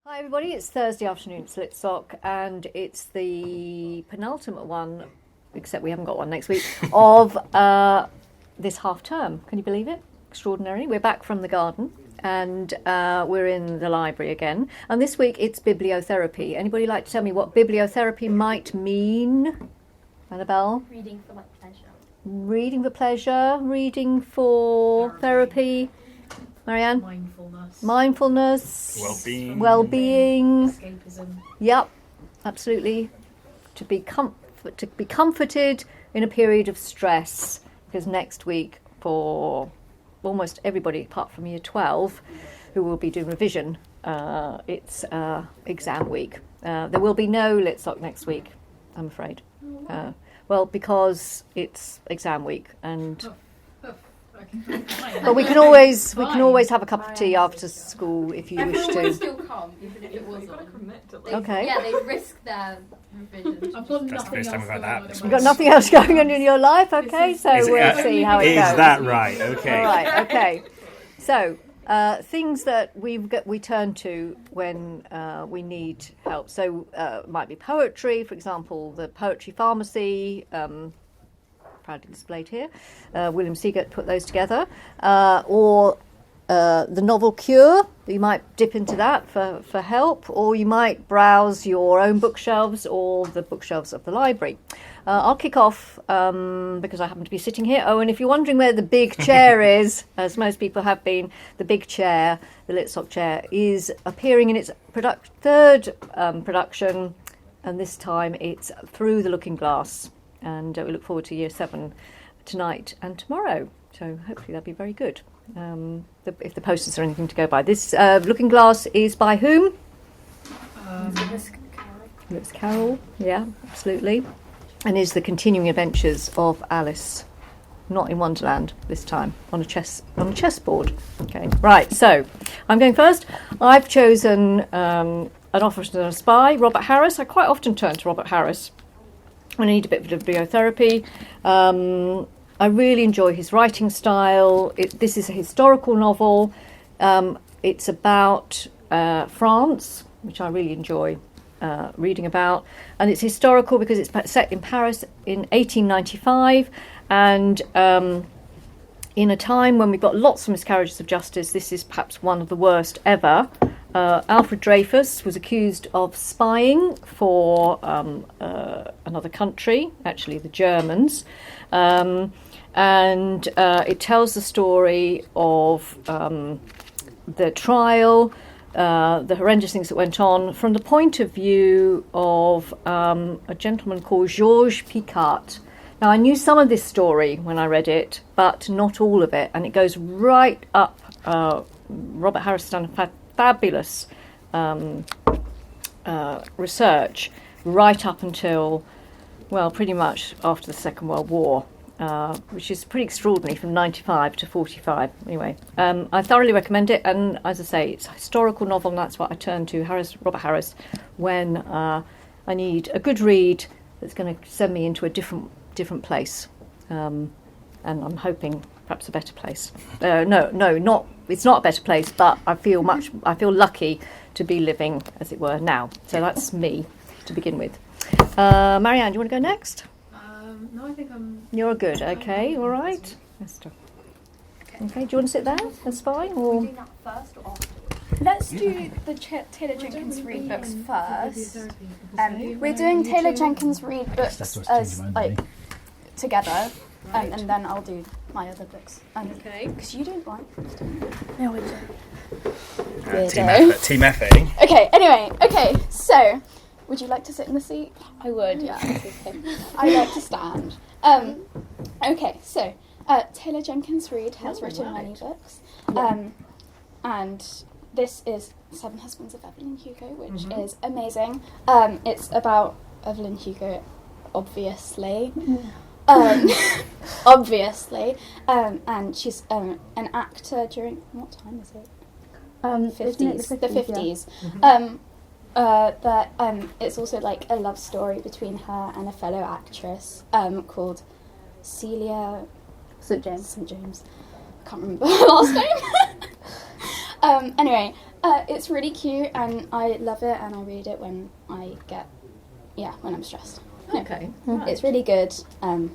Hi everybody, it's Thursday afternoon, it's Litsoc, and it's the penultimate one, except we haven't got one next week, of this half term. Can you believe it? Extraordinary. We're back from the garden and we're in the library again. And this week it's bibliotherapy. Anybody like to tell me what bibliotherapy might mean? Annabelle? Reading for pleasure. Reading for pleasure, reading for therapy. Marianne? Mindfulness. Wellbeing. Escapism. Yep, absolutely. To be comforted in a period of stress, because next week for almost everybody apart from year 12 who will be doing revision, it's exam week. There will be no Litsoc next week, I'm afraid. Well, because it's exam week, and but we can always have a cup of tea after school if you wish Everyone would to. still come, even if it was on. Okay. Yeah, they'd risk their revision. I've got That's the first time we've had that. You've got nothing else going on in your life, okay? So we'll see how it goes. Is that right? Okay. All right, okay. So things that we turn to when we need help. So it might be poetry, for example, the Poetry Pharmacy, proudly displayed here. William Seagate put those together. Or the Novel Cure, you might dip into that for help, or you might browse your own bookshelves or the bookshelves of the library. I'll kick off because I happen to be sitting here. Oh, and if you're wondering where the big chair is, as most people have been, the big chair, the Litsoc chair, is appearing in its third production, and this time it's Through the Looking Glass. And we look forward to year 7 tonight and tomorrow. So hopefully that'll be very good. If the posters are anything to go by. This Looking Glass is by whom? Lewis Carroll. Yeah, absolutely. And is the continuing adventures of Alice, not in Wonderland this time, on a chessboard. Okay, right. So I'm going first. I've chosen An Officer and a Spy, Robert Harris. I quite often turn to Robert Harris when I need a bit of bibliotherapy. I really enjoy his writing style. This is a historical novel. It's about France, which I really enjoy reading about. And it's historical because it's set in Paris in 1895. And in a time when we've got lots of miscarriages of justice, this is perhaps one of the worst ever. Alfred Dreyfus was accused of spying for another country, actually the Germans. And it tells the story of the trial, the horrendous things that went on, from the point of view of a gentleman called Georges Picquart. Now, I knew some of this story when I read it, but not all of it. And it goes right up. Robert Harris has done a fabulous research right up until, well, pretty much after the Second World War. Which is pretty extraordinary, from 95 to 45. Anyway, I thoroughly recommend it, and as I say, it's a historical novel, and that's what I turn to, Robert Harris, when I need a good read that's going to send me into a different place, and I'm hoping perhaps a better place. It's not a better place, but I feel lucky to be living, as it were, now. So that's me to begin with. Marianne, do you want to go next? No, I think I'm... You're good, okay, all right. Okay, do you want to sit there? That's fine. Are Or we doing that first or after? Let's do the Taylor Jenkins Reid books first. We're doing Taylor Jenkins Reid books as together, and then I'll do my other books. Okay. Because you don't like books, do you? No, I don't. Team effort. Okay. Anyway. Okay. So, would you like to sit in the seat? I would. Yeah. Okay. I like to stand. Okay. So, Taylor Jenkins Reid has written many books, and this is Seven Husbands of Evelyn Hugo, which is amazing. It's about Evelyn Hugo, obviously. Obviously. And she's an actor during... What time is it? 50s. The 50s. Yeah. But it's also like a love story between her and a fellow actress called Celia St. James. I can't remember her last name. Anyway, It's really cute, and I love it, and I read it when when I'm stressed. Okay. It's really good. I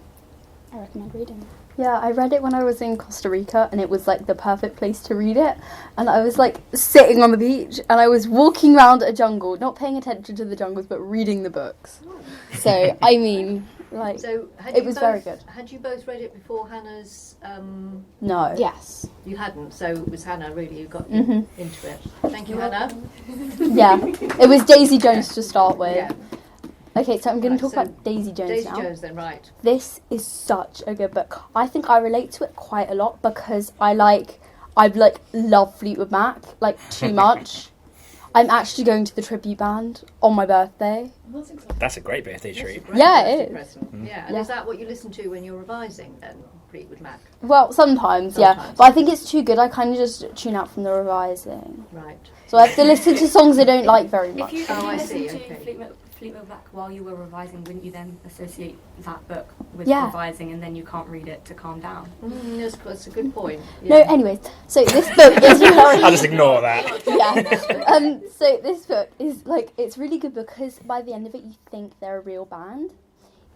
recommend reading it. Yeah, I read it when I was in Costa Rica, and it was like the perfect place to read it. And I was like sitting on the beach, and I was walking around a jungle, not paying attention to the jungles, but reading the books. So, I mean, like, So it was very good. Had you both read it before Hannah's? No. Yes. You hadn't, so it was Hannah really who got you into it. Thank you, Hannah. Yeah, it was Daisy Jones to start with. Yeah. Okay, so I'm going Right, to talk so about Daisy Jones Daisy now. Jones, then, right? This is such a good book. I think I relate to it quite a lot because I love Fleetwood Mac, like, too much. I'm actually going to the tribute band on my birthday. That's a great birthday treat. Yeah, it is. Present. Yeah, and is that what you listen to when you're revising, then, Fleetwood Mac? Well, sometimes, yeah. Sometimes. But I think it's too good. I kind of just tune out from the revising. Right. So I have to listen to songs I don't like very much. If you I listen see, to okay. Fleetwood Mac while you were revising, wouldn't you then associate that book with Yeah. revising, and then you can't read it to calm down? That's a good point. No, Yeah. anyways, so this book is very... I'll just ignore that. Yeah. So this book is, like, it's really good because by the end of it you think they're a real band,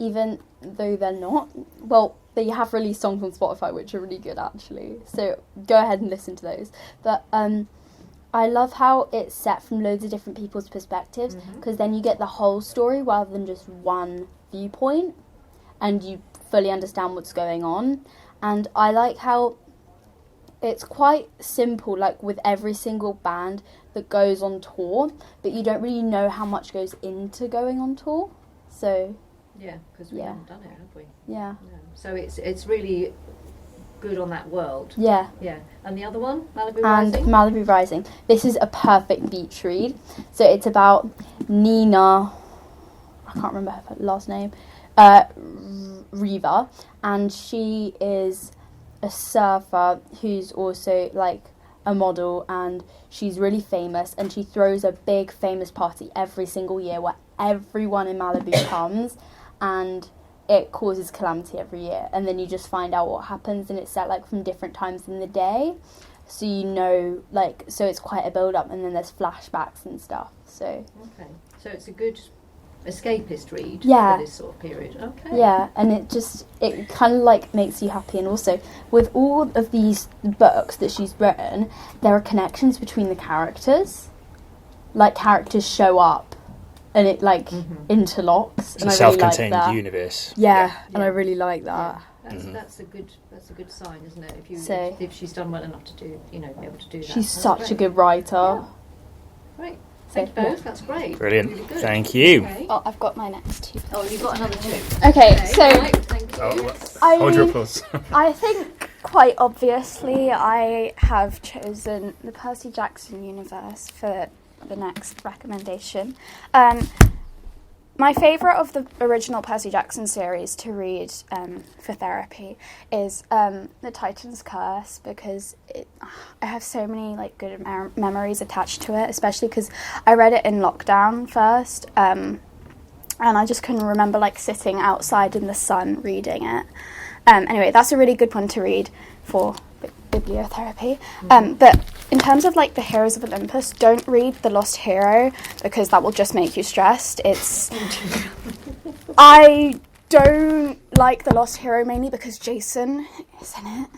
even though they're not. Well, they have released songs on Spotify which are really good, actually. So go ahead and listen to those. But I love how it's set from loads of different people's perspectives, because then you get the whole story rather than just one viewpoint, and you fully understand what's going on. And I like how it's quite simple, like with every single band that goes on tour, but you don't really know how much goes into going on tour. So Yeah, because we Yeah. haven't done it, have we? yeah, No. So it's really good on that world. yeah. Yeah. And the other one, Malibu And Rising? Malibu Rising. This is a perfect beach read. So it's about Nina, I can't remember her last name, Riva, and she is a surfer who's also like a model, and she's really famous, and she throws a big famous party every single year where everyone in Malibu comes, and it causes calamity every year, and then you just find out what happens, and it's set like from different times in the day, so you know, like, so it's quite a build up, and then there's flashbacks and stuff. So Okay. So it's a good escapist read Yeah. for this sort of period. Okay. yeah, and it kind of like makes you happy. And also with all of these books that she's written, there are connections between the characters, like characters show up and it like interlocks. It's and a I really like self-contained that. universe. Yeah, and I Yeah. really like that. That's a good sign, isn't it? So- If she's done well enough to do, be able to do that. She's That's such a great. good writer. Yeah. Great. So, Thank you both. That's great. Brilliant. Really good. Thank you. Okay. Oh, I've got my next two. Oh, you've got another two. Okay, so Right, thank you. Oh, well, I hold your applause. I think quite obviously I have chosen the Percy Jackson universe for the next recommendation. My favourite of the original Percy Jackson series to read for therapy is The Titan's Curse, because I have so many like good memories attached to it, especially because I read it in lockdown first, and I just couldn't remember like sitting outside in the sun reading it. Anyway, that's a really good one to read for bibliotherapy. But in terms of like the Heroes of Olympus, don't read The Lost Hero, because that will just make you stressed. I don't like The Lost Hero mainly because Jason is in it.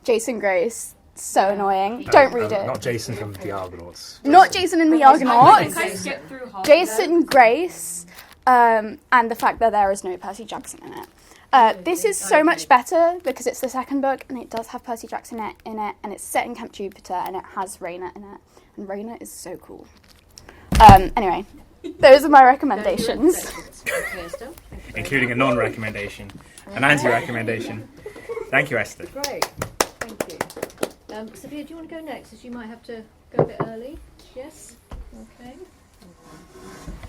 Jason Grace. So annoying. Don't read it. Not Jason from the Argonauts. Not Jason and the I think Argonauts. I skipped through half. Jason Grace, and the fact that there is no Percy Jackson in it. This is so much better because it's the second book and it does have Percy Jackson in it, and it's set in Camp Jupiter and it has Raina in it, and Raina is so cool. Anyway, those are my recommendations. Okay, Esther. Including a non-recommendation, an anti-recommendation. Thank you, Esther. Great. Thank you. Sophia, do you want to go next? As you might have to go a bit early. Yes? Okay.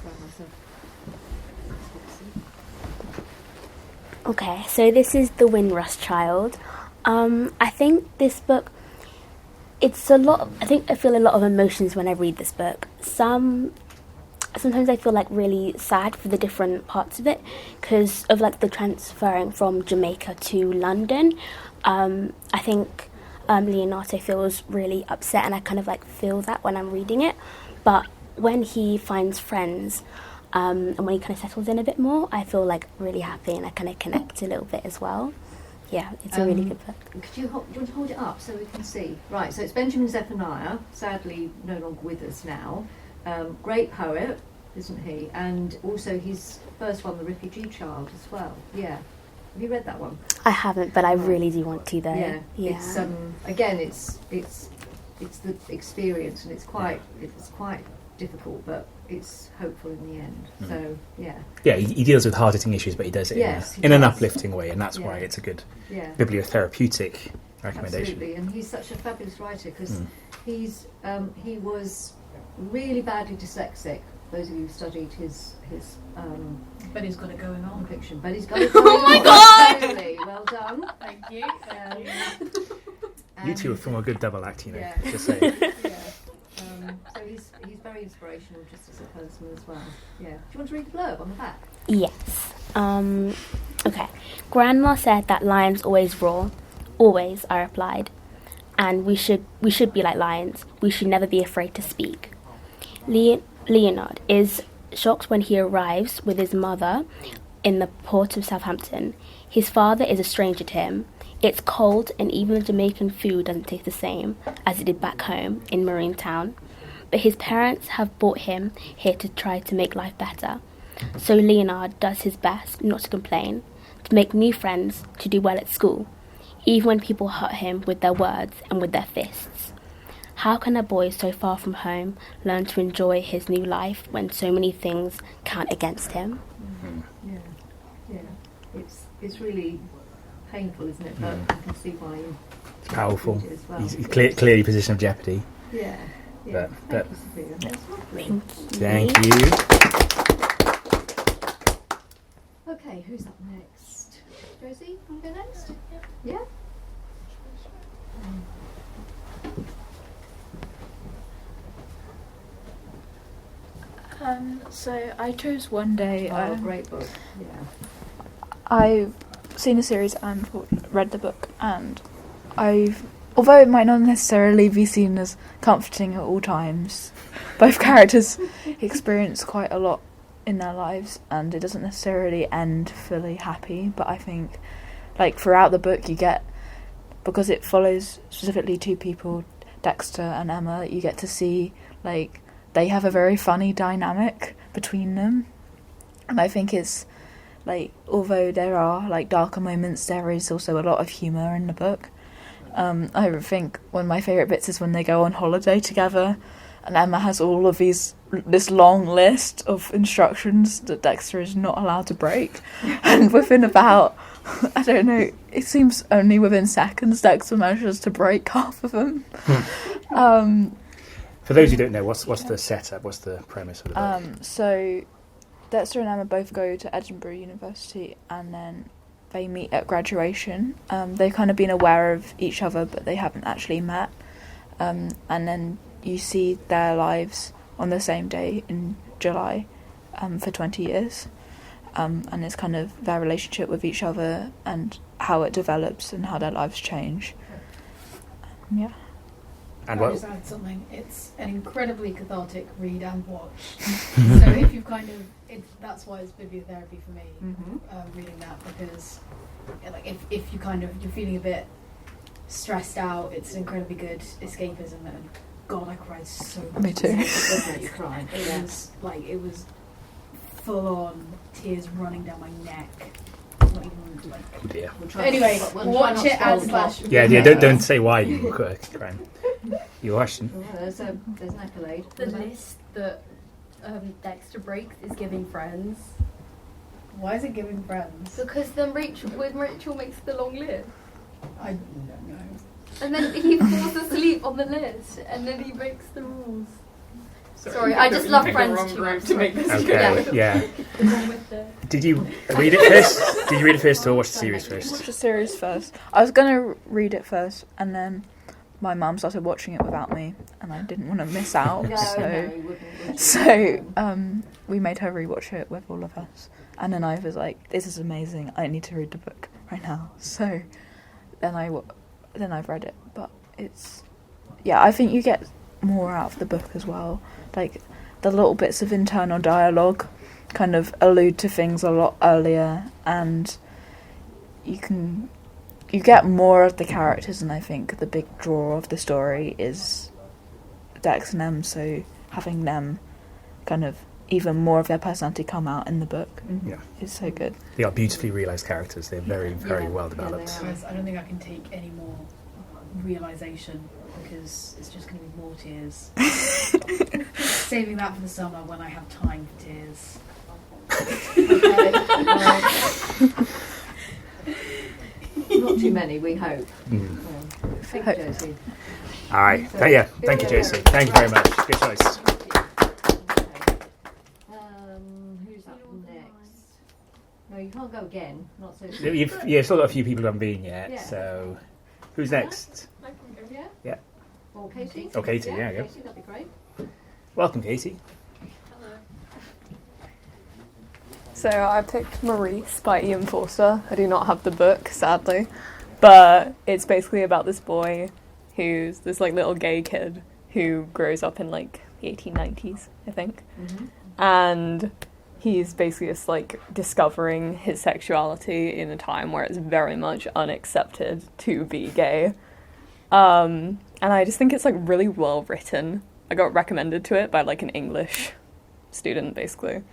Grab myself. Okay, so this is The Windrush Child. I think this book, it's a lot. I feel a lot of emotions when I read this book. Sometimes I feel like really sad for the different parts of it because of like the transferring from Jamaica to London. I think Leonardo feels really upset, and I kind of like feel that when I'm reading it. But when he finds friends, and when he kind of settles in a bit more, I feel like really happy, and I kind of connect a little bit as well. Yeah, it's a really good book. Do you want to hold it up so we can see? Right, so it's Benjamin Zephaniah, sadly no longer with us now. Great poet, isn't he? And also his first one, The Refugee Child, as well. Yeah. Have you read that one? I haven't, but I really do want to, though. Yeah. Yeah. It's again, it's the experience, and it's quite difficult, but it's hopeful in the end. So yeah. Yeah, he deals with hard-hitting issues, but he does it in an uplifting way, and that's why it's a good bibliotherapeutic recommendation. Absolutely, and he's such a fabulous writer because he was really badly dyslexic. Those of you who studied his But he's got it going on. fiction, but he's got it going on. Oh my God! Totally. Well done. Thank you. You two are from a good double act, you know. Yeah. Just saying. Yeah. So he's very inspirational just as a person as well. Yeah. Do you want to read the blurb on the back? Yes. Okay. Grandma said that lions always roar. Always, I replied. And we should be like lions. We should never be afraid to speak. Leonard is shocked when he arrives with his mother in the port of Southampton. His father is a stranger to him. It's cold, and even the Jamaican food doesn't taste the same as it did back home in Marine Town. But his parents have brought him here to try to make life better. So Leonard does his best not to complain, to make new friends, to do well at school, even when people hurt him with their words and with their fists. How can a boy so far from home learn to enjoy his new life when so many things count against him? Yeah. It's really painful, isn't it? But I can see why you. It's powerful. read it as well. He's clearly position of jeopardy. Yeah. But Thank you, Sophia. That's lovely. Thank you. Okay, who's up next? Rosie, want to go next? Yeah. So I chose One Day. Great book. Yeah. I've seen the series and read the book, and although it might not necessarily be seen as comforting at all times, both characters experience quite a lot in their lives, and it doesn't necessarily end fully happy. But I think, like, throughout the book, you get, because it follows specifically two people, Dexter and Emma, you get to see, like, they have a very funny dynamic between them. And I think it's, like, although there are, like, darker moments, there is also a lot of humour in the book. I think one of my favourite bits is when they go on holiday together, and Emma has all of this long list of instructions that Dexter is not allowed to break. And within about, I don't know, it seems only within seconds Dexter manages to break half of them. For those who don't know, what's the setup? What's the premise of the book? So Dexter and Emma both go to Edinburgh University, and then they meet at graduation. They've kind of been aware of each other, but they haven't actually met. And then you see their lives on the same day in July for 20 years. And it's kind of their relationship with each other and how it develops and how their lives change. Yeah. And I'll just add something. It's an incredibly cathartic read and watch. So if you've that's why it's bibliotherapy for me, reading that, because like if you're feeling a bit stressed out, it's an incredibly good escapism. And God, I cried so much. Me too. You cried. It was full on tears running down my neck. Not even like. Oh dear. Anyway, watch it / Yeah. Don't say why you were crying. You watched it. There's an accolade. The list that Dexter breaks is giving friends. Why is it giving friends? Because then Rachel makes the long list. I don't know. And then he falls asleep on the list, and then he breaks the rules. Sorry, I just love Friends too much. Okay, yeah. Did you read it first? Did you read it first or watch the series first? Watch the series first. I was going to read it first, and then my mum started watching it without me, and I didn't want to miss out. So we made her rewatch it with all of us. And then I was like, this is amazing, I need to read the book right now. So then I've read it, but I think you get more out of the book as well. Like the little bits of internal dialogue kind of allude to things a lot earlier, and you get more of the characters, and I think the big draw of the story is Dex and Em, so having them kind of even more of their personality come out in the book is so good. They are beautifully realised characters. They're very, very well developed. I don't think I can take any more realisation because it's just going to be more tears. Saving that for the summer when I have time for tears. Not too many, we hope. Thank you, Josie. All right. Thank you, Josie. Thank you very much. Good choice. Who's up next? No, you can't go again. Not so. You've still got a few people who haven't been yet. Yeah. So, who's next? I can go. Yeah. Yeah. Or Katie. Oh, Katie. Yeah, go. Katie, that'd be great. Welcome, Katie. Hello. So I picked Maurice by Ian Forster. I do not have the book, sadly, but it's basically about this boy who's this like little gay kid who grows up in like the 1890s, I think, and he's basically just like discovering his sexuality in a time where it's very much unaccepted to be gay. And I just think it's like really well written. I got recommended to it by like an English student basically.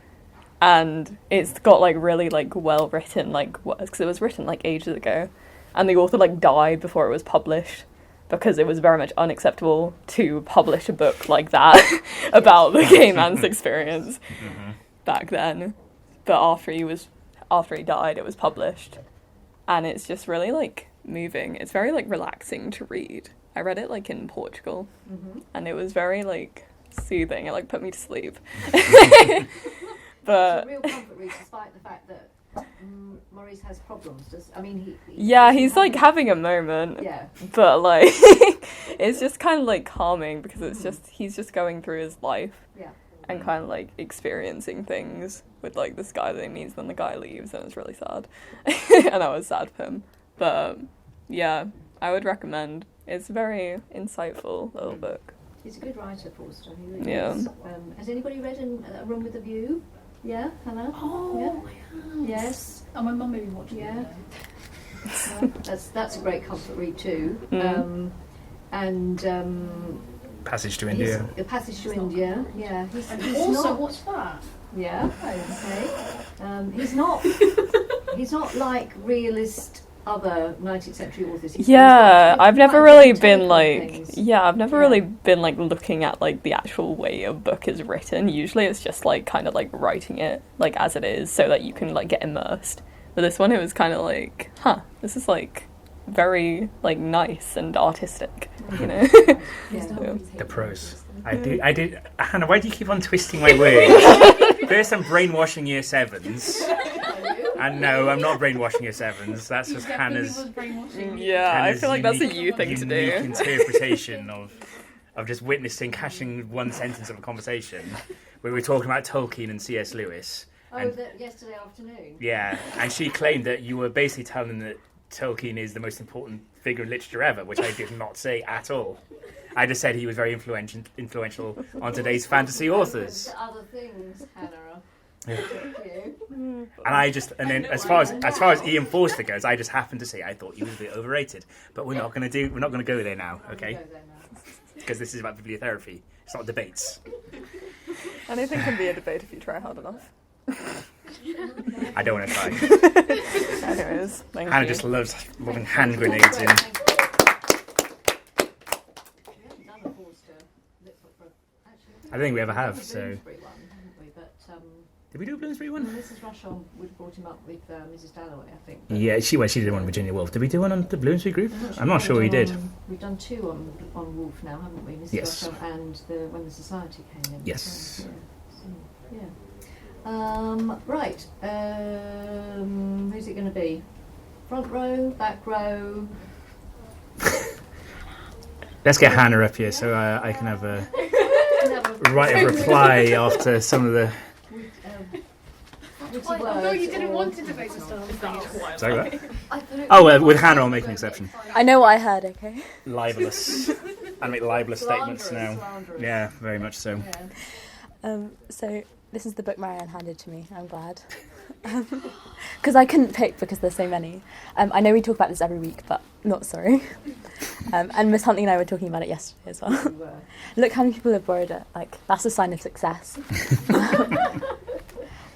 And it's got like really like well written, like because it was written like ages ago, and the author like died before it was published because it was very much unacceptable to publish a book like that about the gay man's experience back then. But after he died, it was published, and it's just really like moving. It's very like relaxing to read. I read it like in Portugal, and it was very like soothing. It like put me to sleep. But it's a real comfort read, despite the fact that Maurice has problems. He's like having a moment. Yeah. But like, it's just kind of like calming because it's just he's just going through his life. Yeah. And kind of like experiencing things with like this guy that he meets, then the guy leaves, and it's really sad. And I was sad for him. But yeah, I would recommend. It's a very insightful little book. He's a good writer, Forster. He really Yeah. is. Has anybody read A Room with a View? Yeah, Hannah? Oh, yeah. Yes. Oh, my mum maybe watched it. Yeah. That's a great comfort read too. Passage to India. The Passage to India. Yeah. He's Also, not, what's that? yeah. Okay. He's not like realist other 19th century authors. I've never really been really been like looking at like the actual way a book is written. Usually it's just like kind of like writing it like as it is so that you can like get immersed. But this one, it was kind of like, this is like very like nice and artistic, you know. The prose. I did. Hannah, why do you keep on twisting my words? First I'm brainwashing year 7s. And no, I'm not brainwashing year 7s. That's just Hannah's. I feel like that's a you thing to do. Interpretation of just witnessing, catching one sentence of a conversation where we were talking about Tolkien and C.S. Lewis. Yesterday afternoon. Yeah, and she claimed that you were basically telling that Tolkien is the most important figure in literature ever, which I did not say at all. I just said he was very influential on today's fantasy authors. Other things, Hannah. And as far as Ian Forster goes, I just happened to say I thought he was a bit overrated. But we're not going to go there now, okay? Because this is about bibliotherapy. It's not debates. Anything can be a debate if you try hard enough. I don't want to try. Anyways, thank Hannah you. just loves lobbing hand grenades in. I don't think we ever have, so... Did we do a Bloomsbury one? Mrs. Rushall would have brought him up with Mrs. Dalloway, I think. Yeah, she did one on Virginia Woolf. Did we do one on the Bloomsbury group? I'm not sure we did. We've done 2 on Woolf now, haven't we? Mrs. Yes. Rushall and When the Society came in. Yes. Right. Who's it going to be? Front row, back row? Let's get Hannah up here so I can have a right of reply after some of the... No, you didn't want it to make a star. Sorry, what? I thought it Oh, with Hannah, I'll make an exception. I know what I heard, okay? Libelous. I make libelous statements now. Slanderous. Yeah, very much so. So this is the book Marianne handed to me. I'm glad. Because I couldn't pick because there's so many. I know we talk about this every week, but not sorry. And Miss Huntley and I were talking about it yesterday as well. Look how many people have borrowed it. Like, that's a sign of success.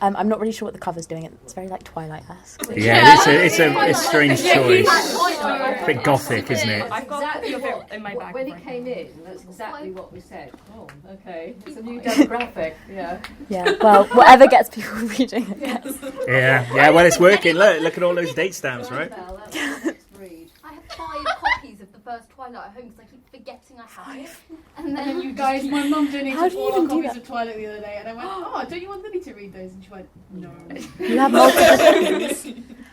I'm not really sure what the cover's doing. It's very like Twilight-esque. Yeah, it's a strange choice. A bit gothic, isn't it? That's exactly what, in my bag when right it came in, that's exactly what we said. Oh, okay. It's a new demographic, yeah. Yeah, well, whatever gets people reading it gets. Yeah, well, it's working. Look at all those date stamps, right? Well, that's the next read. I have 5 copies of the first Twilight at home because I keep forgetting I have it. And then And you guys, my mum donated How do you all our even do copies that? of Twilight the other day, and I went, "Oh, don't you want Lily to read those?" And she went, "No." You have multiple copies.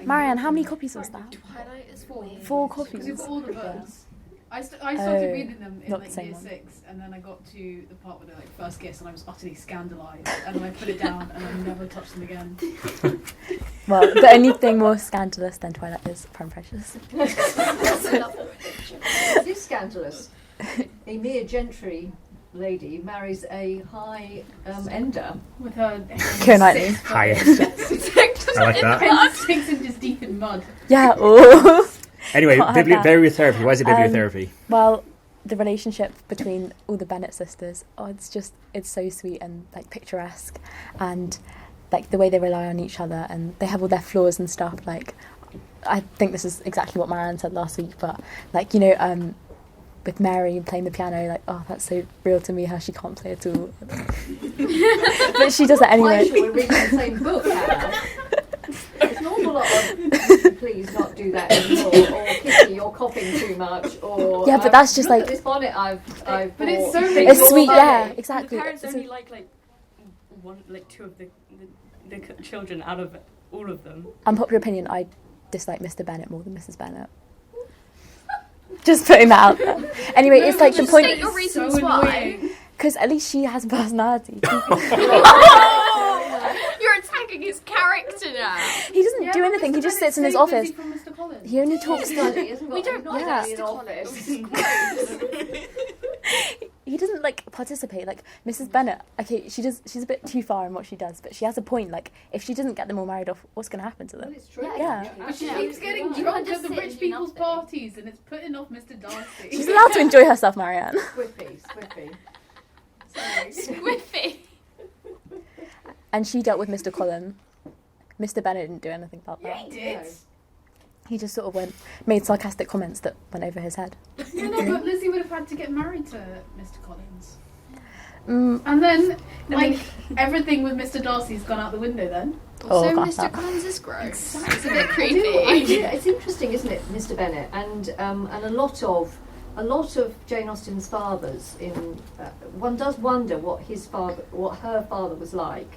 Marianne, how many copies was that? Twilight is 4. 4 Because we've copies. got all the books. I started Oh, reading them in not like the same year one. 6, and then I got to the part where they like first kiss, and I was utterly scandalised, and then I put it down, and I never touched them again. Well, the only thing more scandalous than Twilight is Pride and Prejudice. It is scandalous. A mere gentry lady marries a high ender. With her Keira Knightley. High end. I like that. 6 inches deep in mud. Yeah, oh. Anyway, Can't have that. bibliotherapy. Why is it bibliotherapy? Well, the relationship between all the Bennett sisters, it's so sweet and like picturesque, and like the way they rely on each other, and they have all their flaws and stuff. Like, I think this is exactly what Marianne said last week, but like, you know, with Mary playing the piano, like, oh, that's so real to me how she can't play at all. But she does it Quite anyway. sure we're reading the same book, Hannah. There's an awful lot of please not do that anymore, or Kitty, you're coughing too much, or Yeah, but that's just look like- at this bonnet I've But it's bought. so It's It's sweet, all yeah, funny. exactly. The parents It's only like two of the children out of all of them. unpopular opinion, I dislike Mr. Bennett more than Mrs. Bennett. Just putting that out there. Anyway, it's like the Just point, state your reasons so why. annoying. because at least she has a personality. You're attacking his character now. He doesn't Yeah, do but anything. He Mr. just Bennett's sits in his so busy office. from Mr. Collins. He only talks to. We don't like Yeah. in office. He doesn't like participate. Like Mrs. Bennett. Okay, she's a bit too far in what she does, but she has a point. Like if she doesn't get them all married off, what's going to happen to Well, them? it's true. Yeah. But she Yeah. keeps getting You drunk can't just at the sit rich and do people's nothing. parties, and it's putting off Mr. Darcy. She's allowed to enjoy herself, Marianne. Squiffy. Squiffy. And she dealt with Mr. Cullen. Mr. Bennett didn't do anything about Yeah, that. he did. He just sort of made sarcastic comments that went over his head. Yeah, no, but Lizzie would have had to get married to Mr. Collins. Mm, And then, like, everything with Mr. Darcy's gone out the window then. Oh, Also, got Mr. that. Collins is gross. It's a bit I do. creepy. It's interesting, isn't it, Mr. Bennett, and a lot of Jane Austen's fathers. One does wonder what her father was like,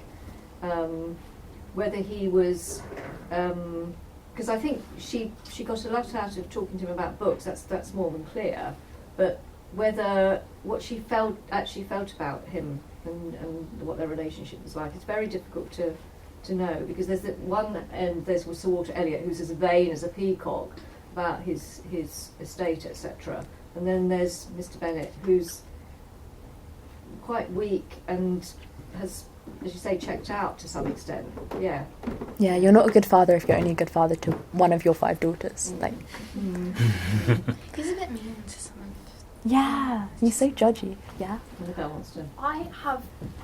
whether he was, because I think she got a lot out of talking to him about books. That's more than clear, but whether what she actually felt about him and what their relationship was like, it's very difficult to know, because there's at one end there's Sir Walter Elliot, who's as vain as a peacock about his estate, etc., and then there's Mr. Bennett, who's quite weak and has, as you say, checked out to some extent. Yeah. yeah, you're not a good father if you're only a good father to one of your 5 daughters. Like, He's a bit mean to some of yeah, he's so judgy. Yeah. Annabelle wants to. I have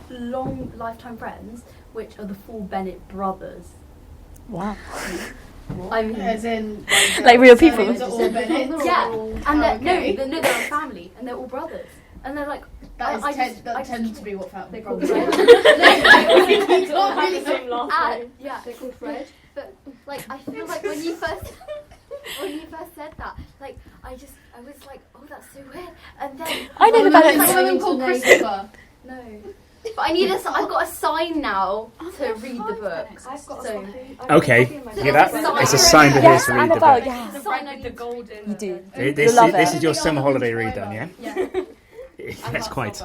long lifetime friends, which are the 4 Bennett brothers. Wow. I mean, As in, Like real people. surnames are all Bennett. yeah, and they're, okay. no, they're a family, and they're all brothers, and they're like, That I tends just to be what family They're called problems Fred. are. yeah, They're called Fred. But like, I feel like when you first said that, like, I was like, oh, that's so weird. And then I know the One Bennets. of them called Christopher. no. but I've got a sign now to read the book. I've got So- Okay. Yeah, that Sign it's a it. sign to Yes, to read the Annabelle, book. yeah. The Sign red I with the need gold in You the- do. This, love this it. is your summer holiday read, then, yeah? Yeah. Yes, quite.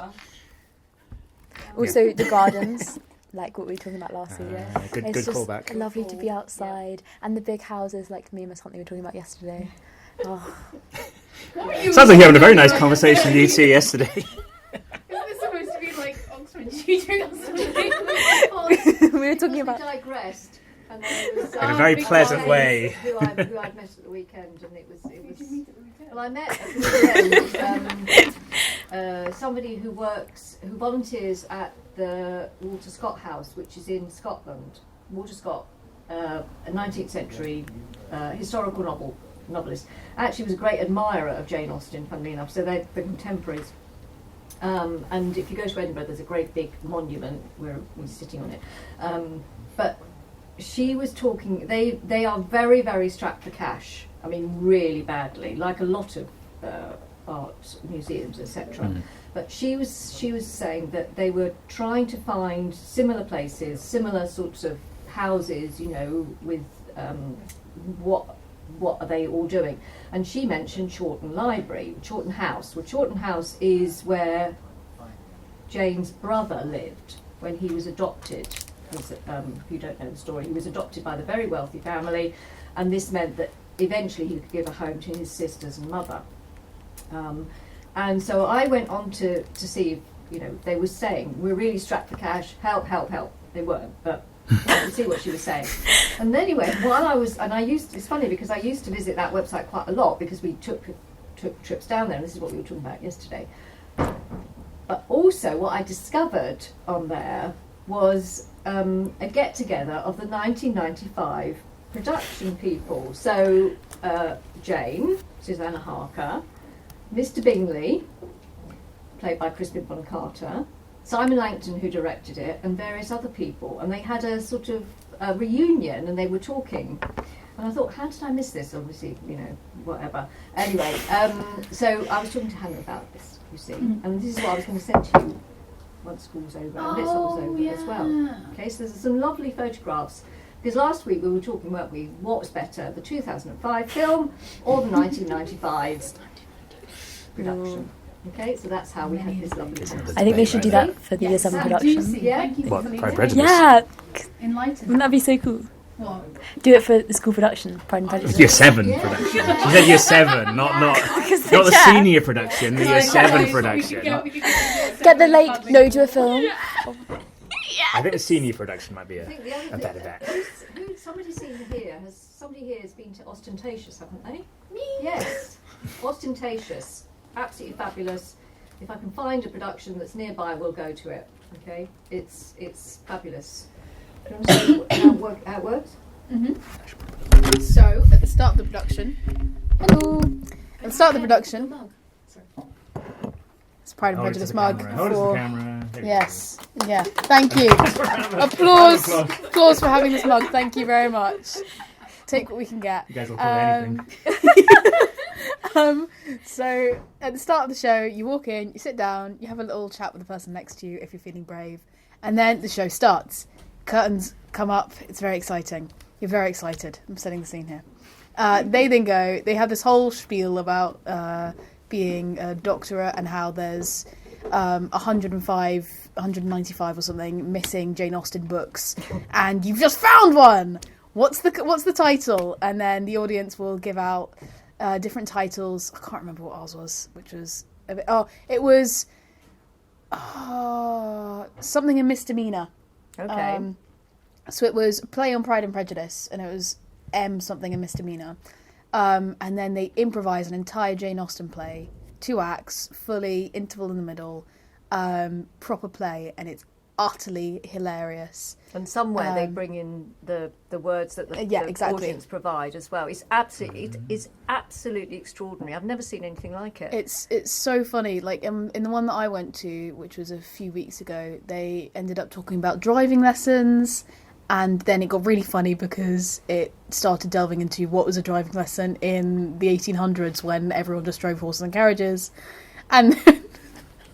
Also, the gardens. like what we were talking about last year. Good It's just callback. lovely to be outside, and the big houses like me and Miss Huntley were talking about yesterday. Oh. Sounds like you're having a very nice conversation you two yesterday. Isn't this supposed to be like Oxford tutoring or something? We were talking about. Digressed. And there was, In a very pleasant way. Who I'd met at the weekend, and it was. Well, I met at the weekend somebody who volunteers at the Walter Scott House, which is in Scotland. Walter Scott, a 19th century historical novelist. Actually, was a great admirer of Jane Austen, funnily enough. So they're contemporaries. And if you go to Edinburgh, there's a great big monument where we're sitting on it. But she was talking. They are very, very strapped for cash. I mean, really badly, like a lot of art museums, etc. But she was saying that they were trying to find similar places, similar sorts of houses, you know, with what are they all doing? And she mentioned Chawton Library, Chawton House. Well, Chawton House is where Jane's brother lived when he was adopted. If you don't know the story, he was adopted by the very wealthy family, and this meant that eventually he could give a home to his sisters and mother. And so I went on to see if, you know, they were saying, we're really strapped for cash, help, help, help. They weren't, but you see what she was saying. And anyway, it's funny because I used to visit that website quite a lot because we took trips down there, and this is what we were talking about yesterday. But also what I discovered on there was a get-together of the 1995 production people. So Jane, Susanna Harker, Mr. Bingley, played by Crispin Von Carter, Simon Langton, who directed it, and various other people. And they had a sort of reunion, and they were talking. And I thought, how did I miss this? Obviously, you know, whatever. Anyway, so I was talking to Hannah about this, you see. And this is what I was going to send to you once school's over, and Litsoc was over as well. Okay, so there's some lovely photographs. Because last week we were talking, weren't we, what was better, the 2005 film or the 1995 production? Okay, so that's how we had this lovely conversation. I think they should do that for the Year 7 production. Yeah. What, Pride and Prejudice? Yeah. Enlightened. Wouldn't that be so cool? What? Do it for the school production, Pride and Prejudice. Year 7 production. She said Year 7, not the senior production, the Year 7 production. Get the no, do a film. I think the senior production might be a better bet. Somebody here has been to Ostentatious, haven't they? Me. Yes. Ostentatious. Absolutely fabulous. If I can find a production that's nearby, we'll go to it. Okay? It's fabulous. Do you want to see how it works? Mm-hmm. So, at the start of the production... Hello! At the start of the production... It's Pride and Prejudice mug. Hold it to the camera. Yes. Yeah. Thank you. Applause for having this mug. Thank you very much. Take what we can get. You guys will call it anything. So at the start of the show, you walk in, you sit down, you have a little chat with the person next to you if you're feeling brave, and then the show starts. Curtains come up. It's very exciting. You're very excited. I'm setting the scene here. They then go. They have this whole spiel about being a doctorate and how there's 195 or something missing Jane Austen books, and you've just found one. What's the title? And then the audience will give out different titles. I can't remember what ours was, which was a bit, it was something a misdemeanor. Okay. So it was a play on Pride and Prejudice, and it was M something a misdemeanor. And then they improvise an entire Jane Austen play, 2 acts, fully interval in the middle, proper play, and it's utterly hilarious. And somewhere they bring in the words that the audience provide as well. It's absolutely extraordinary. I've never seen anything like it. It's so funny. Like in the one that I went to, which was a few weeks ago, they ended up talking about driving lessons, and then it got really funny because it started delving into what was a driving lesson in the 1800s when everyone just drove horses and carriages, and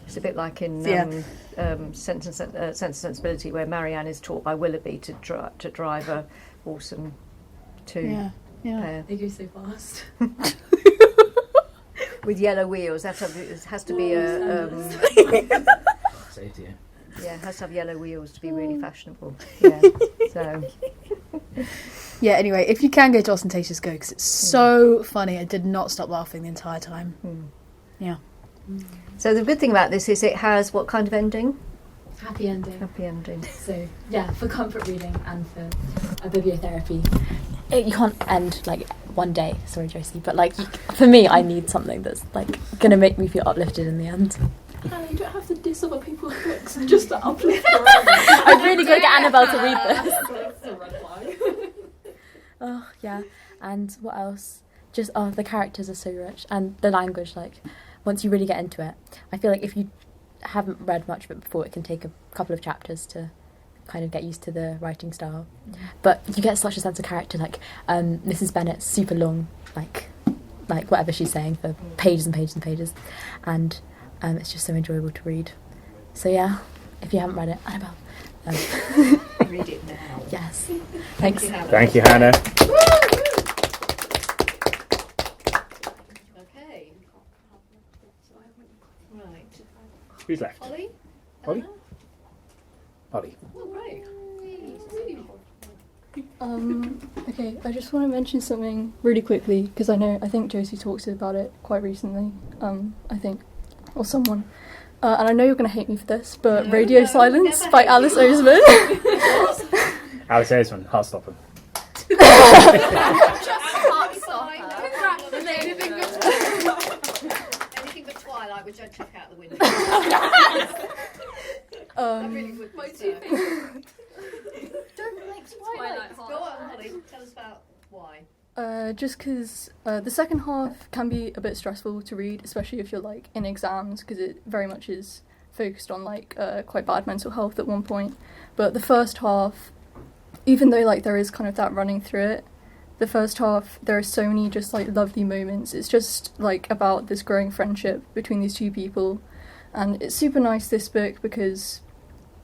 it's a bit like in Sense and Sensibility, where Marianne is taught by Willoughby to drive a horse and two pair. They go so fast. With yellow wheels. It has to be a... Say it to you. Yeah, it has to have yellow wheels to be really fashionable. Yeah. So. Yeah, anyway, if you can go to Ostentatious, go, because it's so funny. I did not stop laughing the entire time. Yeah. So the good thing about this is it has what kind of ending? Happy ending. Happy ending. So, yeah, for comfort reading and for a bibliotherapy. You can't end like one day, sorry Josie, but like for me I need something that's like gonna make me feel uplifted in the end. You don't have to diss other people's books just to uplift your own. I've really got to get Annabelle to read this. That's a red flag. Oh yeah, and what else? Just the characters are so rich, and the language. Like once you really get into it, I feel like if you haven't read much of it before, it can take a couple of chapters to kind of get used to the writing style. But you get such a sense of character. Like Mrs. Bennet's super long, like whatever she's saying for pages and pages and pages, and it's just so enjoyable to read. So yeah, if you haven't read it, Annabelle. Read it now. Yes. Thanks. Thank you, Hannah. Okay. Right. Who's left? Holly? Holly? Holly. Oh, great. Okay, I just want to mention something really quickly because I think Josie talked about it quite recently. I think, or someone, and I know you're going to hate me for this, but Radio Silence by Alice Oseman. Alice Oseman, Heartstopper. Anything but Twilight, which I'd chuck out the window. I really would. My two favourite. Don't like Twilight. Go on, Holly. Tell us about why. Just because the second half can be a bit stressful to read, especially if you're like in exams, because it very much is focused on like quite bad mental health at one point. But the first half, even though like there is kind of that running through it, the first half there are so many just like lovely moments. It's just like about this growing friendship between these two people, and it's super nice, this book, because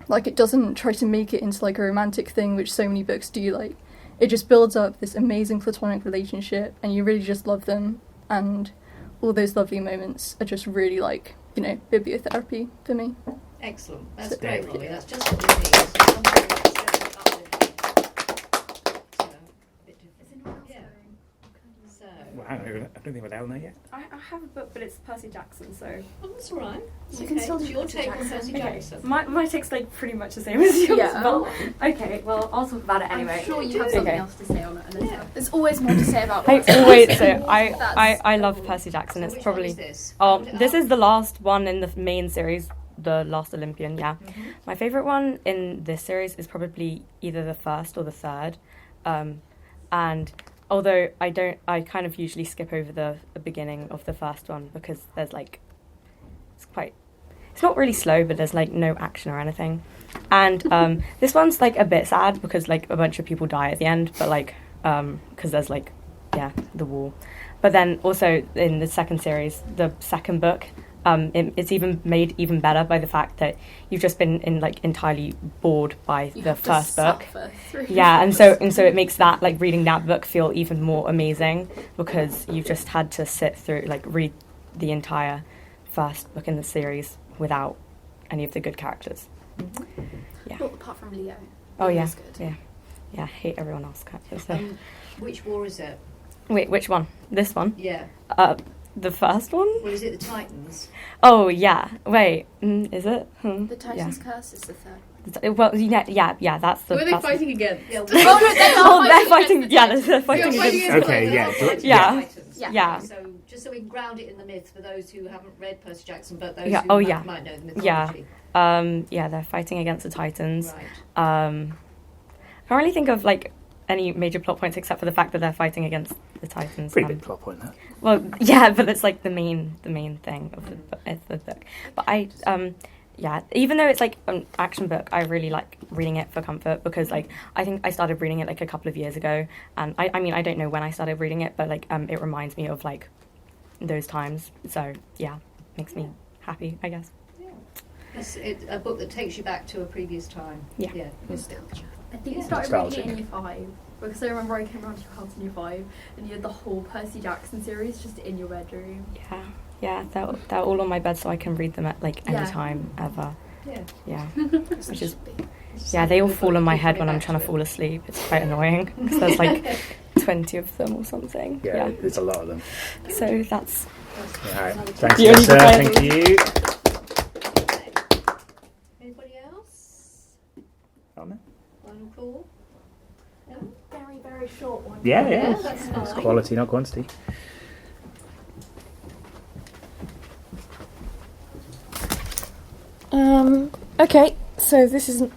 like it doesn't try to make it into like a romantic thing, which so many books do. Like it just builds up this amazing platonic relationship and you really just love them, and all those lovely moments are just really like, you know, bibliotherapy for me. Excellent. That's great, Holly. That's just what we need. Something that's Well, hang on, I don't think we're down there yet. I have a book, but it's Percy Jackson, so... Oh, that's all right. You can still do your Percy take on Jackson. Percy Okay. Jackson. My take's like pretty much the same as yours. Yeah. But, okay, well, I'll talk about it anyway. I'm sure you have something else to say on it. And there's always more to say about I Percy always Jackson. so I love Percy Jackson. It's which probably one is this? this is the last one in the main series, the Last Olympian. Yeah, my favorite one in this series is probably either the first or the third, and although I kind of usually skip over the beginning of the first one because there's like it's not really slow, but there's like no action or anything, and this one's like a bit sad because like a bunch of people die at the end, but like because there's like the war. But then also in the second series, the second book, it's even made even better by the fact that you've just been entirely bored by the first book. Yeah, and so it makes that like reading that book feel even more amazing because you've just had to sit through read the entire first book in the series without any of the good characters. Yeah. Well, apart from Leo. Oh yeah. Leo's good. Yeah, I hate everyone else characters. So. Which war is it? Wait, which one? This one? Yeah. The first one? Well, is it the Titans? Oh yeah. Wait, is it? The Titan's Curse is the third. Well, yeah, that's the. Who are they fighting against? Yeah, they're fighting. Yeah, they're fighting against. Okay, Yeah. So just so we can ground it in the myths for those who haven't read Percy Jackson, but those who might know the mythology. Yeah, they're fighting against the Titans. Right. Can't really think of like any major plot points except for the fact that they're fighting against the Titans. Pretty big plot point, that. Well, yeah, but it's like the main thing of the book. But even though it's like an action book, I really like reading it for comfort because like I think I started reading it like a couple of years ago, and I mean I don't know when I started reading it, but like it reminds me of like those times. So yeah, makes me happy, I guess. It's a book that takes you back to a previous time. Yeah. Nostalgia. I think you started reading it in year 5 because I remember I came around to your house in year 5 and you had the whole Percy Jackson series just in your bedroom. Yeah, they're all on my bed so I can read them at like any time ever. Yeah, which is they all fall on my head when I'm trying to fall asleep. It's quite annoying because there's like 20 of them or something. Yeah, there's a lot of them. So that's. All right. Thanks, Lisa. Thank you. Anybody else? Anna? Final call? Very, very short one. Yeah. That's It's fine. quality, not quantity. Okay, so this isn't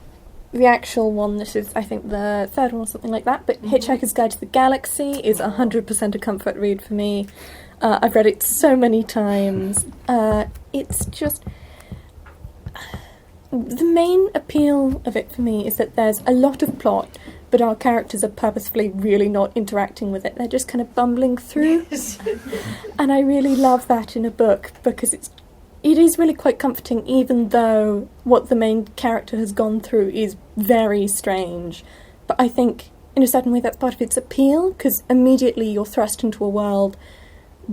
the actual one. This is, I think, the third one or something like that. But Hitchhiker's Guide to the Galaxy is 100% a comfort read for me. I've read it so many times. It's just... The main appeal of it for me is that there's a lot of plot, but our characters are purposefully really not interacting with it. They're just kind of bumbling through. And I really love that in a book, because it is really quite comforting, even though what the main character has gone through is very strange. But I think, in a certain way, that's part of its appeal, because immediately you're thrust into a world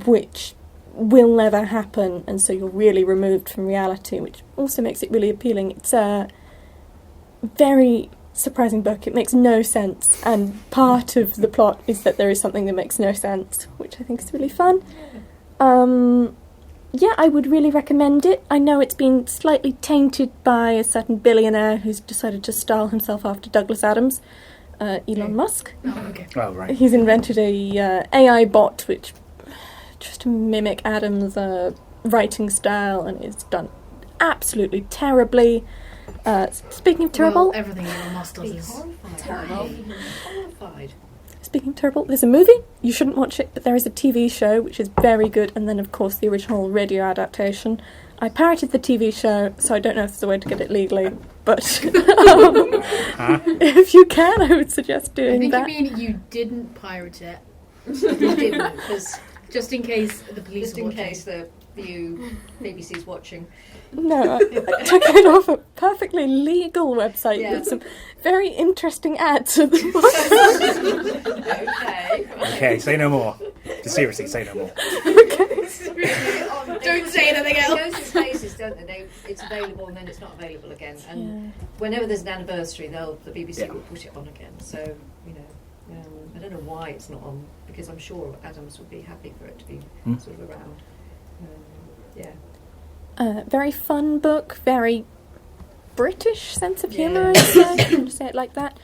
which will never happen, and so you're really removed from reality, which also makes it really appealing. It's a very surprising book. It makes no sense, and part of the plot is that there is something that makes no sense, which I think is really fun. I would really recommend it. I know it's been slightly tainted by a certain billionaire who's decided to style himself after Douglas Adams, Elon Musk. Oh, okay. Oh, right. He's invented a AI bot which just to mimic Adams' writing style, and it's done absolutely terribly. Speaking of terrible... Well, everything Elon Musk does is terrible. Horrified. Speaking of terrible, there's a movie. You shouldn't watch it, but there is a TV show which is very good, and then, of course, the original radio adaptation. I pirated the TV show, so I don't know if there's a way to get it legally, but if you can, I would suggest doing that. I think you mean you didn't pirate it. You didn't, because just in case the police Just are in watching. case the BBC's watching. No, I took it off a perfectly legal website with some very interesting ads at the bottom. Okay, say no more. Seriously, say no more. Don't say anything else. It goes in phases, don't they? It's available and then it's not available again. And whenever there's an anniversary, the BBC will put it on again. So, I don't know why it's not on, because I'm sure Adams would be happy for it to be sort of around. Very fun book, very British sense of humour, I'd say, if you want to say it like that.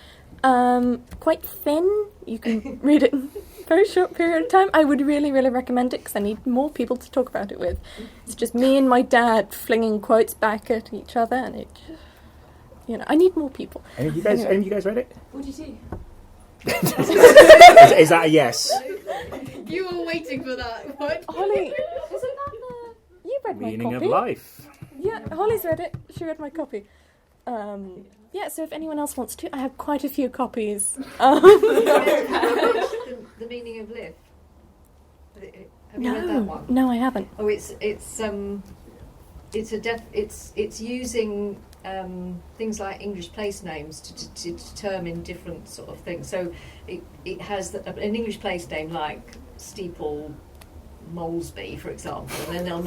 Quite thin. You can read it in a very short period of time. I would really, really recommend it, because I need more people to talk about it with. It's just me and my dad flinging quotes back at each other, and it just, I need more people. Any of you guys read it? What did you do? Is that a yes? You were waiting for that. What? Holly, isn't that you read my Meaning copy? of life. Yeah, Holly's read it. She read my copy. So if anyone else wants to, I have quite a few copies. The Meaning of Life. Have you read that one? No, I haven't. Oh, it's using things like English place names to determine different sort of things. So it has an English place name like Steeple Molesby, for example, and then they'll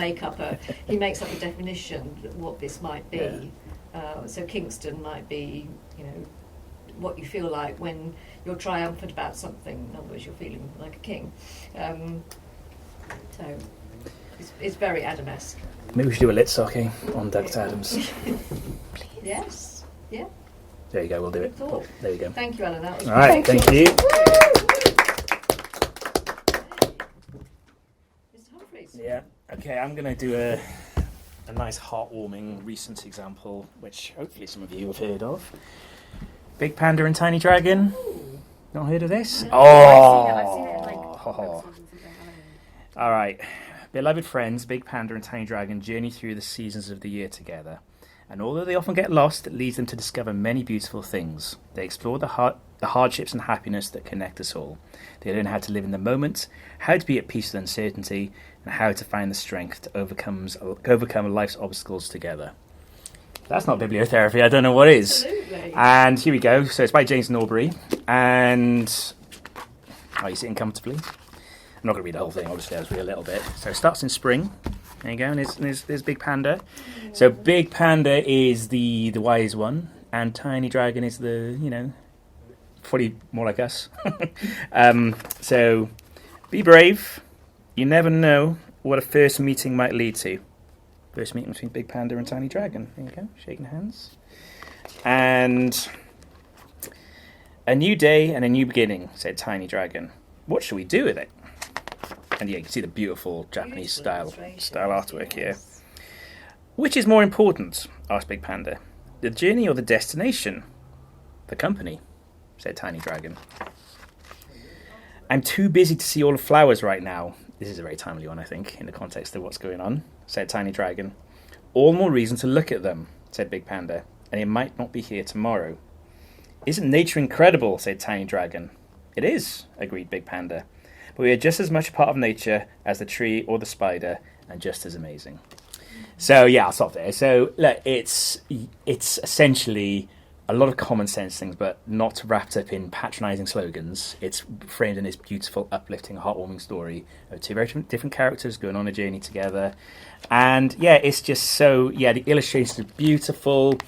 he makes up a definition of what this might be. Yeah. So Kingston might be, what you feel like when you're triumphant about something. In other words, you're feeling like a king. So it's very Adamesque. Maybe we should do a Litsoc on Douglas Adams. Yes. Yeah. There you go, we'll do it. Thought. There you go. Thank you, Alan. That was Alright, thank you. Mr. Humphreys. Yeah, okay, I'm going to do a nice heartwarming recent example, which hopefully some of you have heard of. Big Panda and Tiny Dragon. Not heard of this? No. Oh! I've seen it in Alright. Beloved friends, Big Panda and Tiny Dragon journey through the seasons of the year together. And although they often get lost, it leads them to discover many beautiful things. They explore the hardships and happiness that connect us all. They learn how to live in the moment, how to be at peace with uncertainty, and how to find the strength to overcome life's obstacles together. That's not bibliotherapy, I don't know what is. Absolutely. And here we go. So it's by James Norbury. And are you sitting comfortably? I'm not going to read the whole thing, obviously, I'll just read a little bit. So it starts in spring. There you go. And there's Big Panda. So Big Panda is the wise one, and Tiny Dragon is the, probably more like us. So be brave. You never know what a first meeting might lead to. First meeting between Big Panda and Tiny Dragon. There you go. Shaking hands. And a new day and a new beginning, said Tiny Dragon. What shall we do with it? And yeah, you can see the beautiful Japanese style artwork here. Which is more important? Asked Big Panda. The journey or the destination? The company, said Tiny Dragon. I'm too busy to see all the flowers right now. This is a very timely one, I think, in the context of what's going on, said Tiny Dragon. All more reason to look at them, said Big Panda, and it might not be here tomorrow. Isn't nature incredible, said Tiny Dragon. It is, agreed Big Panda. But we are just as much a part of nature as the tree or the spider, and just as amazing. So, yeah, I'll stop there. So, look, it's essentially a lot of common sense things, but not wrapped up in patronising slogans. It's framed in this beautiful, uplifting, heartwarming story of two very different characters going on a journey together. And yeah, it's just so, the illustrations are beautiful.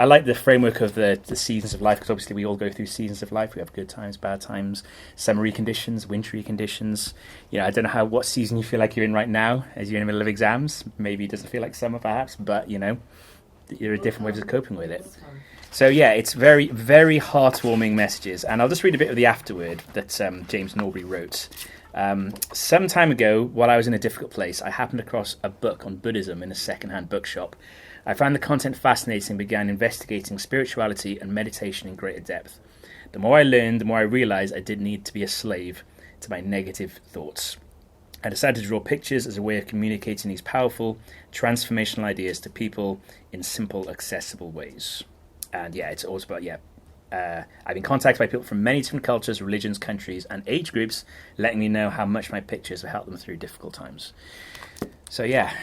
I like the framework of the seasons of life, because obviously we all go through seasons of life. We have good times, bad times, summery conditions, wintry conditions. I don't know what season you feel like you're in right now as you're in the middle of exams. Maybe it doesn't feel like summer perhaps, but there are different ways of coping with it. So yeah, it's very, very heartwarming messages. And I'll just read a bit of the afterword that James Norbury wrote. Some time ago, while I was in a difficult place, I happened across a book on Buddhism in a second-hand bookshop. I found the content fascinating and began investigating spirituality and meditation in greater depth. The more I learned, the more I realised I didn't need to be a slave to my negative thoughts. I decided to draw pictures as a way of communicating these powerful, transformational ideas to people in simple, accessible ways. And yeah, it's also about, I've been contacted by people from many different cultures, religions, countries, and age groups, letting me know how much my pictures have helped them through difficult times. So yeah,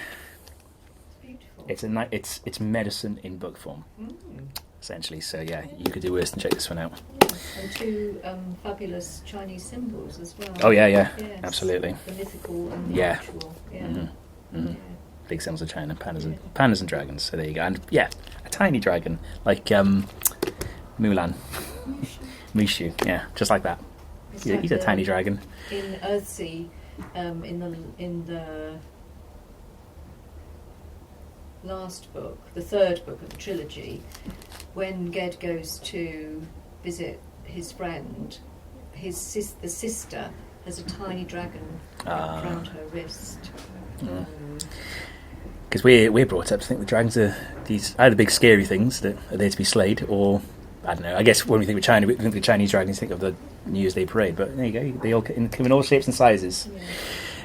it's medicine in book form, essentially. So yeah, you could do worse than check this one out. And two fabulous Chinese symbols as well. Oh yeah, Yes. Absolutely. The mythical and the Yeah. actual. Yeah. Mm-hmm. Mm-hmm. Big symbols of China, pandas and dragons. So there you go. And yeah, a tiny dragon like Mulan, Mushu. Yeah, just like that. He's a tiny dragon. In Earthsea, in the last book, the third book of the trilogy, when Ged goes to visit his friend, the sister has a tiny dragon around her wrist. Because we're brought up to think the dragons are these either big scary things that are there to be slayed, or I don't know. I guess when we think of China, we think of the Chinese dragons, think of the New Year's Day parade. But there you go, they all come in all shapes and sizes. Yeah.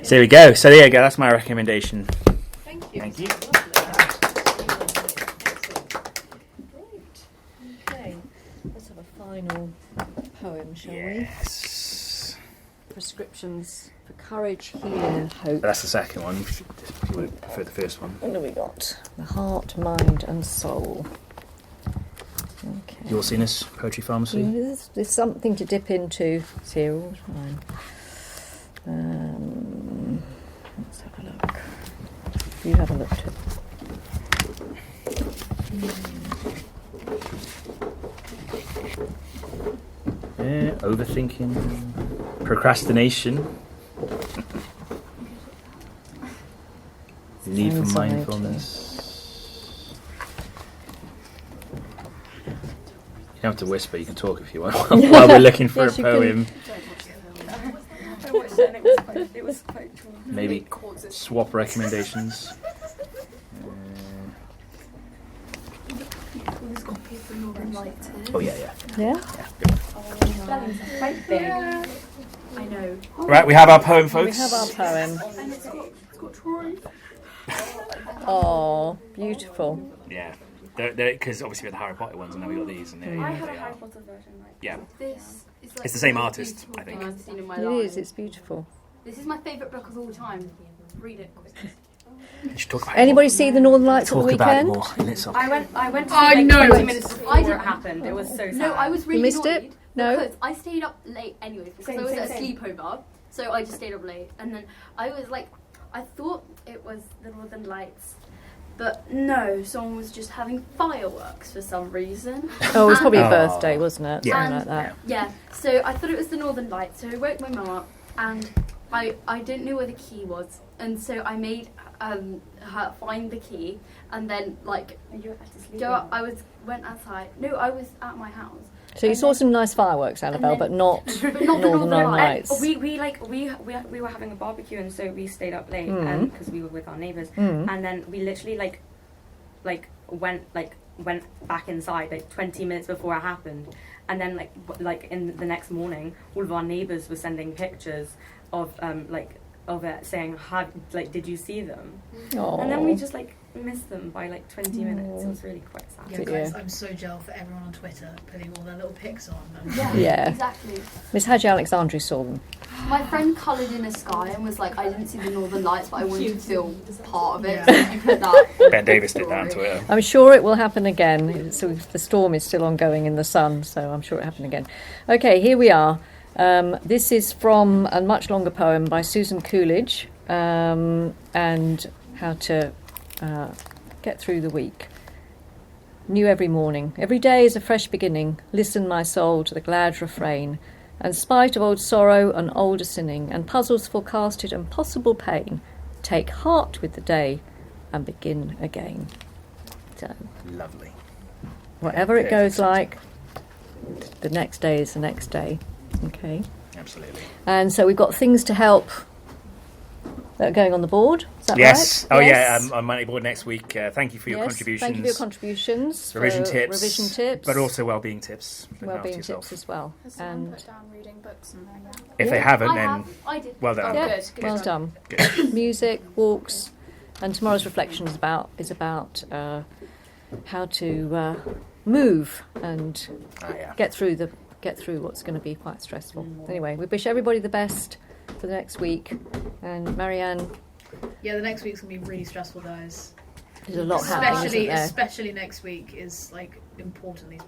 So there we go. So there you go. That's my recommendation. Thank you. Thank you. Great. Okay. Let's have a final poem, shall we? Yes. Prescriptions for courage, healing, and hope. That's the second one. If you would prefer the first one. What have we got? The heart, mind, and soul. Okay. You all seen this Poetry Pharmacy? There's something to dip into. It's here all the time. Let's have a look. You have a look too. Yeah, overthinking, procrastination, need for mindfulness. You don't have to whisper, you can talk if you want while we're looking for a poem. I watched it and it was quite cool. Maybe swap recommendations. Oh yeah. Yeah? Quite big. I know. Right, we have our poem, folks. We have our poem. And it's got Troy. Oh, beautiful. Yeah. Because obviously we had the Harry Potter ones and now we got these. And I have a Harry Potter version. Yeah. This is like it's the same artist, I think. I've seen in my It life. is, it's beautiful. This is my favourite book of all time. Read it quick. You should talk about Anybody see the Northern Lights at the weekend? Talk about it more in Litsoc. I went to like 20 minutes before it happened. It was so sad. No, I was really You missed annoyed it? No. because I stayed up late anyways because I was at a sleepover. So I just stayed up late, and then I was like, I thought it was the Northern Lights, but no, someone was just having fireworks for some reason. Oh, it was probably a birthday, wasn't it? Yeah. Something like that. Yeah, so I thought it was the Northern Lights, so I woke my mum up, and I didn't know where the key was, and so I made her find the key, and then like went outside. No, I was at my house. So you saw some nice fireworks, Annabelle, but not But not the Northern Lights. We were having a barbecue, and so we stayed up late because we were with our neighbours, Mm. and then we literally went back inside like 20 minutes before it happened, and then like in the next morning, all of our neighbours were sending pictures of of it, saying, did you see them? Aww. And then we just missed them by 20 minutes. It was really quite sad. Yeah, guys, I'm so jealous for everyone on Twitter putting all their little pics on. Yeah. Exactly. Miss Hadji Alexandru saw them. My friend coloured in a sky and was like, I didn't see the Northern Lights, but I wanted to feel part of it. Yeah. So you put that. Ben Davis did that on Twitter. I'm sure it will happen again. So the storm is still ongoing in the sun, so I'm sure it'll happen again. Okay, here we are. This is from a much longer poem by Susan Coolidge, and how to get through the week. New every morning. Every day is a fresh beginning. Listen, my soul, to the glad refrain. And spite of old sorrow and older sinning, and puzzles forecasted and possible pain, take heart with the day and begin again. So, Lovely. whatever it goes like, the next day is the next day. Okay. Absolutely. And so we've got things to help that are going on the board. Is that Yes. right? Oh, Yes. yeah. I'm Monday board next week. Thank you for your Yes, contributions. Thank you for your contributions. Revision for tips. Revision tips. But also wellbeing tips. Look after Wellbeing yourself. tips as well. Has someone And put down reading books in there yet? If they haven't, then I did. well done. Oh, yeah, good. well done. Good. Music, walks, and tomorrow's reflection is about how to move and get through what's going to be quite stressful. Anyway, we wish everybody the best for the next week. And Marianne, Yeah, the next week's gonna be really stressful, guys. there's a lot happening, isn't there? Especially next week is importantly.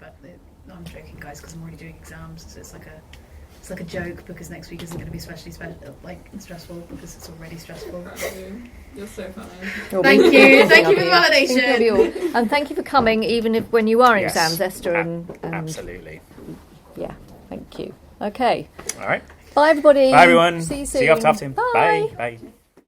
No, I'm joking, guys, because I'm already doing exams, so it's like a joke because next week isn't going to be especially stressful because it's already stressful. You're so funny. Thank you for validation. And thank you for coming, even if when you are in Yes. exams, Esther. And Absolutely. yeah, thank you. Okay. All right. Bye, everybody. Bye, everyone. See you soon. See you after half term. Bye. Bye. Bye.